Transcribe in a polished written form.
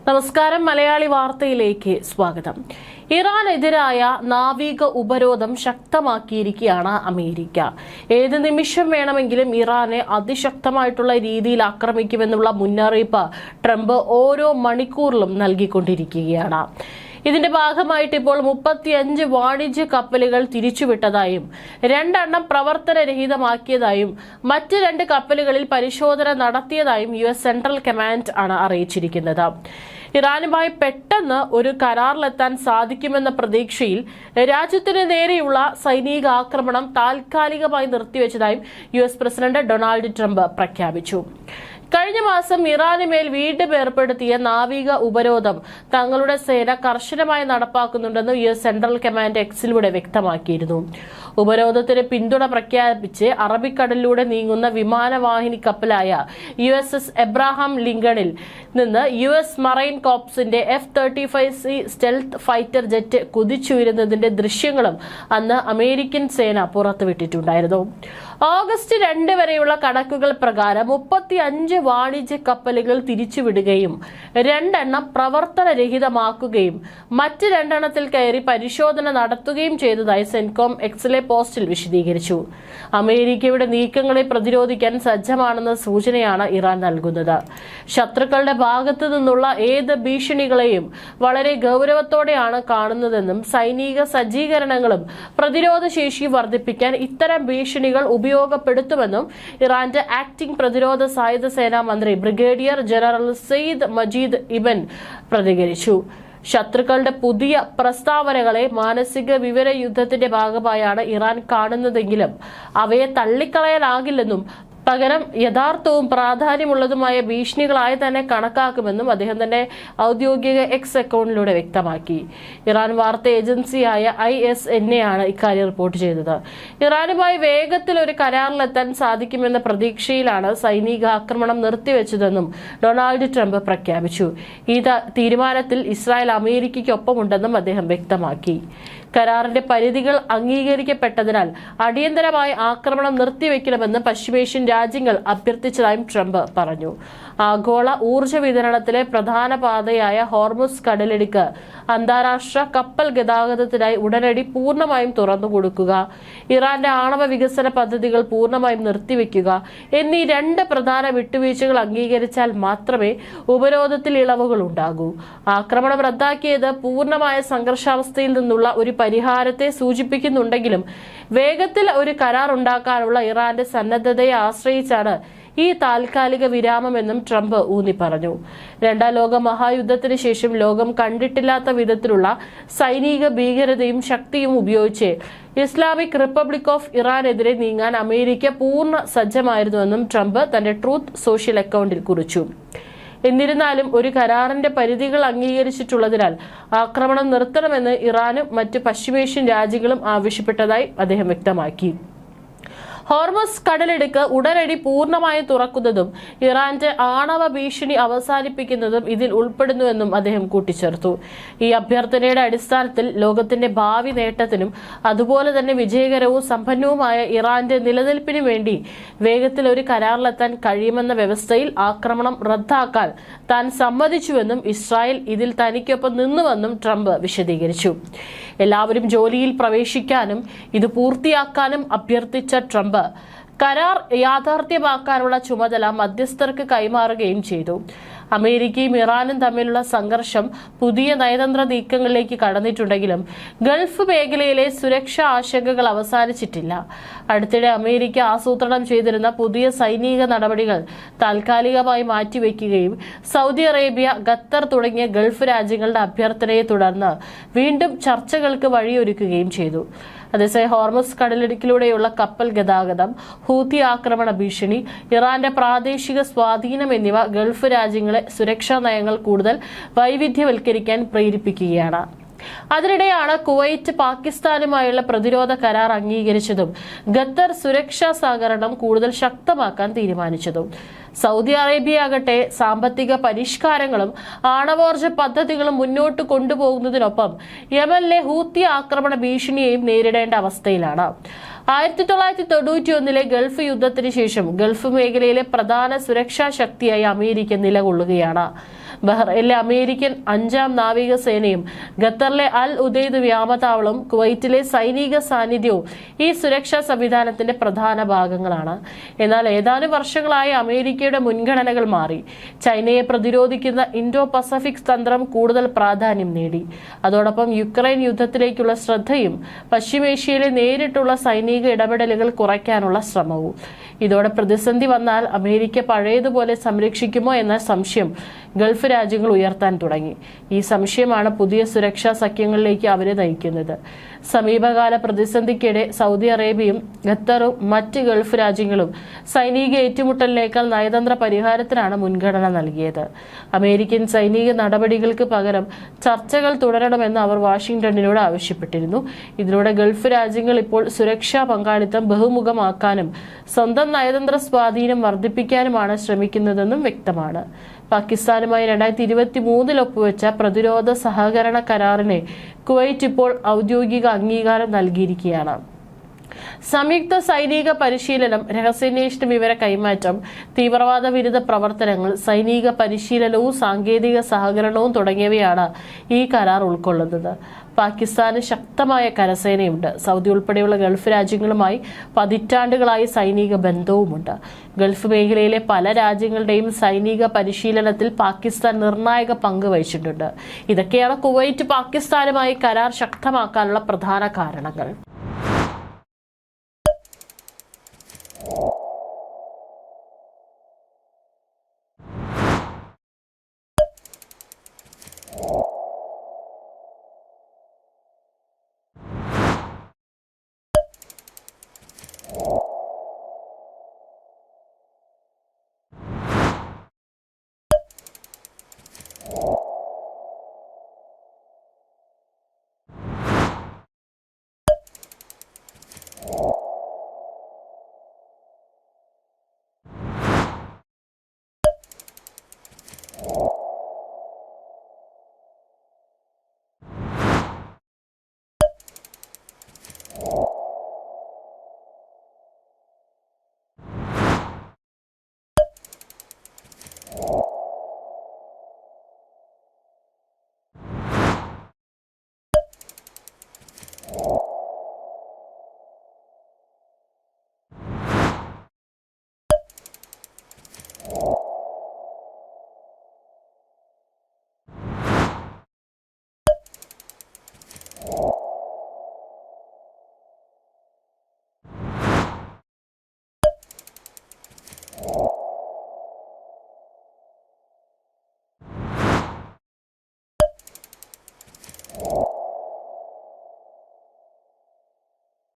നമസ്കാരം. മലയാളി വാർത്തയിലേക്ക് സ്വാഗതം. ഇറാനെതിരായ നാവിക ഉപരോധം ശക്തമാക്കിയിരിക്കുകയാണ് അമേരിക്ക. ഏത് നിമിഷം വേണമെങ്കിലും ഇറാനെ അതിശക്തമായിട്ടുള്ള രീതിയിൽ ആക്രമിക്കുമെന്നുള്ള മുന്നറിയിപ്പ് ട്രംപ് ഓരോ മണിക്കൂറിലും നൽകിക്കൊണ്ടിരിക്കുകയാണ്. ഇതിന്റെ ഭാഗമായിട്ട് ഇപ്പോൾ 35 വാണിജ്യ കപ്പലുകൾ തിരിച്ചുവിട്ടതായും 2 എണ്ണം പ്രവർത്തനരഹിതമാക്കിയതായും മറ്റ് 2 കപ്പലുകളിൽ പരിശോധന നടത്തിയതായും US സെൻട്രൽ കമാൻഡ് ആണ് അറിയിച്ചിരിക്കുന്നത്. ഇറാനുമായി പെട്ടെന്ന് ഒരു കരാറിലെത്താൻ സാധിക്കുമെന്ന പ്രതീക്ഷയിൽ രാജ്യത്തിന് നേരെയുള്ള സൈനിക ആക്രമണം താൽക്കാലികമായി നിർത്തിവെച്ചതായും US പ്രസിഡന്റ് ഡൊണാൾഡ് ട്രംപ് പ്രഖ്യാപിച്ചു. കഴിഞ്ഞ മാസം ഇറാന് മേൽ വീണ്ടും ഏർപ്പെടുത്തിയ നാവിക ഉപരോധം തങ്ങളുടെ സേന കർശനമായി നടപ്പാക്കുന്നുണ്ടെന്ന് US സെൻട്രൽ കമാൻഡ് എക്സിലൂടെ വ്യക്തമാക്കിയിരുന്നു. ഉപരോധത്തിന് പിന്തുണ പ്രഖ്യാപിച്ച് അറബിക്കടലിലൂടെ നീങ്ങുന്ന വിമാനവാഹിനി കപ്പലായ USS എബ്രഹാം ലിങ്കണിൽ നിന്ന് US മറൈൻ കോർപ്സിന്റെ F-35C സ്റ്റെൽത്ത് ഫൈറ്റർ ജെറ്റ് കുതിച്ചുയരുന്നതിന്റെ ദൃശ്യങ്ങളും അന്ന് അമേരിക്കൻ സേന പുറത്തുവിട്ടിട്ടുണ്ടായിരുന്നു. ഓഗസ്റ്റ് 2 വരെയുള്ള കണക്കുകൾ പ്രകാരം 35 വാണിജ്യ കപ്പലുകൾ തിരിച്ചുവിടുകയും 2 എണ്ണം പ്രവർത്തനരഹിതമാക്കുകയും മറ്റ് 2 എണ്ണത്തിൽ കയറി പരിശോധന നടത്തുകയും ചെയ്തതായി സെൻകോം എക്സിലെ പോസ്റ്റിൽ വിശദീകരിച്ചു. അമേരിക്കയുടെ നീക്കങ്ങളെ പ്രതിരോധിക്കാൻ സജ്ജമാണെന്ന സൂചനയാണ് ഇറാൻ നൽകുന്നത്. ശത്രുക്കളുടെ ഭാഗത്തു നിന്നുള്ള ഏത് ഭീഷണികളെയും വളരെ ഗൗരവത്തോടെയാണ് കാണുന്നതെന്നും സൈനിക സജ്ജീകരണങ്ങളും പ്രതിരോധ ശേഷി വർദ്ധിപ്പിക്കാൻ ഇത്തരം ഭീഷണികൾ ഉപയോഗപ്പെടുത്തുമെന്നും ഇറാന്റെ ആക്ടിംഗ് പ്രതിരോധ സായുധ സേനാ മന്ത്രി ബ്രിഗേഡിയർ ജനറൽ സെയ്ദ് മജീദ് ഇബൻ പ്രതികരിച്ചു. ശത്രുക്കളുടെ പുതിയ പ്രസ്താവനകളെ മാനസിക വിവര യുദ്ധത്തിന്റെ ഭാഗമായാണ് ഇറാൻ കാണുന്നതെങ്കിലും അവയെ തള്ളിക്കളയാനാകില്ലെന്നും പകരം യഥാർത്ഥവും പ്രാധാന്യമുള്ളതുമായ ഭീഷണികളായി തന്നെ കണക്കാക്കുമെന്നും അദ്ദേഹം തന്നെ ഔദ്യോഗിക എക്സ് അക്കൗണ്ടിലൂടെ വ്യക്തമാക്കി. ഇറാൻ വാർത്താ ഏജൻസിയായ ISNA ആണ് ഇക്കാര്യം റിപ്പോർട്ട് ചെയ്തത്. ഇറാനുമായി വേഗത്തിൽ ഒരു കരാറിലെത്താൻ സാധിക്കുമെന്ന പ്രതീക്ഷയിലാണ് സൈനിക ആക്രമണം നിർത്തിവെച്ചതെന്നും ഡൊണാൾഡ് ട്രംപ് പ്രഖ്യാപിച്ചു. ഈ തീരുമാനത്തിൽ ഇസ്രായേൽ അമേരിക്കയ്ക്കൊപ്പമുണ്ടെന്നും അദ്ദേഹം വ്യക്തമാക്കി. കരാറിന്റെ പരിധികൾ അംഗീകരിക്കപ്പെട്ടതിനാൽ അടിയന്തരമായി ആക്രമണം നിർത്തിവെക്കണമെന്ന് പശ്ചിമേഷ്യൻ രാജ്യങ്ങൾ അഭ്യർത്ഥിച്ചതായും ട്രംപ് പറഞ്ഞു. ആഗോള ഊർജ്ജ വിതരണത്തിലെ പ്രധാന പാതയായ ഹോർമുസ് കടലിടുക്ക് അന്താരാഷ്ട്ര കപ്പൽ ഗതാഗതത്തിനായി ഉടനടി പൂർണ്ണമായും തുറന്നുകൊടുക്കുക, ഇറാന്റെ ആണവ വികസന പദ്ധതികൾ പൂർണ്ണമായും നിർത്തിവെക്കുക എന്നീ 2 പ്രധാന വിട്ടുവീഴ്ചകൾ അംഗീകരിച്ചാൽ മാത്രമേ ഉപരോധത്തിൽ ഇളവുകൾ ഉണ്ടാകൂ. ആക്രമണം റദ്ദാക്കിയത് പൂർണ്ണമായ സംഘർഷാവസ്ഥയിൽ നിന്നുള്ള ഒരു പരിഹാരത്തെ സൂചിപ്പിക്കുന്നുണ്ടെങ്കിലും വേഗത്തിൽ ഒരു കരാർ ഉണ്ടാക്കാനുള്ള ഇറാന്റെ സന്നദ്ധതയെ ആശ്രയിച്ചാണ് ഈ താൽക്കാലിക വിരാമമെന്നും ട്രംപ് ഊന്നി പറഞ്ഞു. 2ാം ലോക മഹായുദ്ധത്തിന് ശേഷം ലോകം കണ്ടിട്ടില്ലാത്ത വിധത്തിലുള്ള സൈനിക ഭീകരതയും ശക്തിയും ഉപയോഗിച്ച് ഇസ്ലാമിക് റിപ്പബ്ലിക് ഓഫ് ഇറാനെതിരെ നീങ്ങാൻ അമേരിക്ക പൂർണ്ണ സജ്ജമായിരുന്നുവെന്നും ട്രംപ് തന്റെ ട്രൂത്ത് സോഷ്യൽ അക്കൗണ്ടിൽ കുറിച്ചു. എന്നിരുന്നാലും ഒരു കരാറിന്റെ പരിധികൾ അംഗീകരിച്ചിട്ടുള്ളതിനാൽ ആക്രമണം നിർത്തണമെന്ന് ഇറാനും മറ്റ് പശ്ചിമേഷ്യൻ രാജ്യങ്ങളും ആവശ്യപ്പെട്ടതായി അദ്ദേഹം വ്യക്തമാക്കി. ഹോർമസ് കടലിടുക്ക് ഉടനടി പൂർണ്ണമായി തുറക്കുന്നതും ഇറാന്റെ ആണവ ഭീഷണി അവസാനിപ്പിക്കുന്നതും ഇതിൽ ഉൾപ്പെടുന്നുവെന്നും അദ്ദേഹം കൂട്ടിച്ചേർത്തു. ഈ അഭ്യർത്ഥനയുടെ അടിസ്ഥാനത്തിൽ ലോകത്തിന്റെ ഭാവി നേട്ടത്തിനും അതുപോലെ തന്നെ വിജയകരവും സമ്പന്നവുമായ ഇറാന്റെ നിലനിൽപ്പിനു വേണ്ടി വേഗത്തിൽ ഒരു കരാറിലെത്താൻ കഴിയുമെന്ന വ്യവസ്ഥയിൽ ആക്രമണം റദ്ദാക്കാൻ താൻ സമ്മതിച്ചുവെന്നും ഇസ്രായേൽ ഇതിൽ തനിക്കൊപ്പം നിന്നുവെന്നും ട്രംപ് വിശദീകരിച്ചു. എല്ലാവരും ജോലിയിൽ പ്രവേശിക്കാനും ഇത് പൂർത്തിയാക്കാനും അഭ്യർത്ഥിച്ച ട്രംപ് കരാർ യാഥാർത്ഥ്യമാക്കാനുള്ള ചുമതല മധ്യസ്ഥർക്ക് കൈമാറുകയും ചെയ്തു. അമേരിക്കയും ഇറാനും തമ്മിലുള്ള സംഘർഷം പുതിയ നയതന്ത്ര നീക്കങ്ങളിലേക്ക് കടന്നിട്ടുണ്ടെങ്കിലും ഗൾഫ് മേഖലയിലെ സുരക്ഷാ ആശങ്കകൾ അവസാനിച്ചിട്ടില്ല. അടുത്തിടെ അമേരിക്ക ആസൂത്രണം ചെയ്തിരുന്ന പുതിയ സൈനിക നടപടികൾ താൽക്കാലികമായി മാറ്റിവെക്കുകയും സൗദി അറേബ്യ, ഖത്തർ തുടങ്ങിയ ഗൾഫ് രാജ്യങ്ങളുടെ അഭ്യർത്ഥനയെ തുടർന്ന് വീണ്ടും ചർച്ചകൾക്ക് വഴിയൊരുക്കുകയും ചെയ്തു. അതേസമയം ഹോർമസ് കടലിടുക്കിലൂടെയുള്ള കപ്പൽ ഗതാഗതം, ഹൂത്തി ആക്രമണ ഭീഷണി, ഇറാന്റെ പ്രാദേശിക സ്വാധീനം എന്നിവ ഗൾഫ് രാജ്യങ്ങളെ സുരക്ഷാ നയങ്ങൾ കൂടുതൽ വൈവിധ്യവൽക്കരിക്കാൻ പ്രേരിപ്പിക്കുകയാണ്. അതിനിടെയാണ് കുവൈറ്റ് പാകിസ്ഥാനുമായുള്ള പ്രതിരോധ കരാർ അംഗീകരിച്ചതും ഖത്തർ സുരക്ഷാ സഹകരണം കൂടുതൽ ശക്തമാക്കാൻ തീരുമാനിച്ചതും. സൗദി അറേബ്യയാകട്ടെ സാമ്പത്തിക പരിഷ്കാരങ്ങളും ആണവോർജ്ജ പദ്ധതികളും മുന്നോട്ട് കൊണ്ടുപോകുന്നതിനൊപ്പം യമനിലെ ഹൂത്തി ആക്രമണ ഭീഷണിയെയും നേരിടേണ്ട അവസ്ഥയിലാണ്. 1991 ഗൾഫ് യുദ്ധത്തിന് ശേഷം ഗൾഫ് മേഖലയിലെ പ്രധാന സുരക്ഷാ ശക്തിയായി അമേരിക്ക നിലകൊള്ളുകയാണ്. ബഹ്റൈനിലെ അമേരിക്കൻ 5ാം നാവികസേനയും ഖത്തറിലെ അൽ ഉദൈദ് വ്യോമതാവളവും കുവൈറ്റിലെ സൈനിക സാന്നിധ്യവും ഈ സുരക്ഷാ സംവിധാനത്തിന്റെ പ്രധാന ഭാഗങ്ങളാണ്. എന്നാൽ ഏതാനും വർഷങ്ങളായി അമേരിക്കയുടെ മുൻഗണനകൾ മാറി. ചൈനയെ പ്രതിരോധിക്കുന്ന ഇൻഡോ പസഫിക് തന്ത്രം കൂടുതൽ പ്രാധാന്യം നേടി. അതോടൊപ്പം യുക്രൈൻ യുദ്ധത്തിലേക്കുള്ള ശ്രദ്ധയും പശ്ചിമേഷ്യയിലെ നേരിട്ടുള്ള സൈനിക ഇടപെടലുകൾ കുറയ്ക്കാനുള്ള ശ്രമവും. ഇതോടെ പ്രതിസന്ധി വന്നാൽ അമേരിക്ക പഴയതുപോലെ സംരക്ഷിക്കുമോ എന്ന സംശയം ഗൾഫ് രാജ്യങ്ങൾ ഉയർത്താൻ തുടങ്ങി. ഈ സംശയമാണ് പുതിയ സുരക്ഷാ സഖ്യങ്ങളിലേക്ക് അവരെ നയിക്കുന്നത്. സമീപകാല പ്രതിസന്ധിക്കിടെ സൗദി അറേബ്യയും ഖത്തറും മറ്റ് ഗൾഫ് രാജ്യങ്ങളും സൈനിക ഏറ്റുമുട്ടലിനേക്കാൾ നയതന്ത്ര പരിഹാരത്തിനാണ് മുൻഗണന നൽകിയത്. അമേരിക്കൻ സൈനിക നടപടികൾക്ക് പകരം ചർച്ചകൾ തുടരണമെന്ന് അവർ വാഷിംഗ്ടണിനോട് ആവശ്യപ്പെട്ടിരുന്നു. ഇതിലൂടെ ഗൾഫ് രാജ്യങ്ങൾ ഇപ്പോൾ സുരക്ഷാ പങ്കാളിത്തം ബഹുമുഖമാക്കാനും സ്വന്തം നയതന്ത്ര സ്വാധീനം വർദ്ധിപ്പിക്കാനുമാണ് ശ്രമിക്കുന്നതെന്നും വ്യക്തമാണ്. പാകിസ്ഥാനുമായി 2023 ഒപ്പുവെച്ച പ്രതിരോധ സഹകരണ കരാറിനെ കുവൈറ്റ് ഇപ്പോൾ ഔദ്യോഗിക അംഗീകാരം നൽകിയിരിക്കുകയാണ്. സംയുക്ത സൈനിക പരിശീലനം, രഹസ്യാന്വേഷണ വിവര കൈമാറ്റം, തീവ്രവാദ വിരുദ്ധ പ്രവർത്തനങ്ങൾ, സൈനിക പരിശീലനവും സാങ്കേതിക സഹകരണവും തുടങ്ങിയവയാണ് ഈ കരാർ ഉൾക്കൊള്ളുന്നത്. പാകിസ്ഥാന് ശക്തമായ കരസേനയുണ്ട്. സൗദി ഉൾപ്പെടെയുള്ള ഗൾഫ് രാജ്യങ്ങളുമായി പതിറ്റാണ്ടുകളായി സൈനിക ബന്ധവുമുണ്ട്. ഗൾഫ് മേഖലയിലെ പല രാജ്യങ്ങളുടെയും സൈനിക പരിശീലനത്തിൽ പാകിസ്ഥാൻ നിർണായക പങ്ക് വഹിച്ചിട്ടുണ്ട്. ഇതൊക്കെയാണ് കുവൈറ്റ് പാകിസ്ഥാനുമായി കരാർ ശക്തമാക്കാനുള്ള പ്രധാന കാരണങ്ങൾ.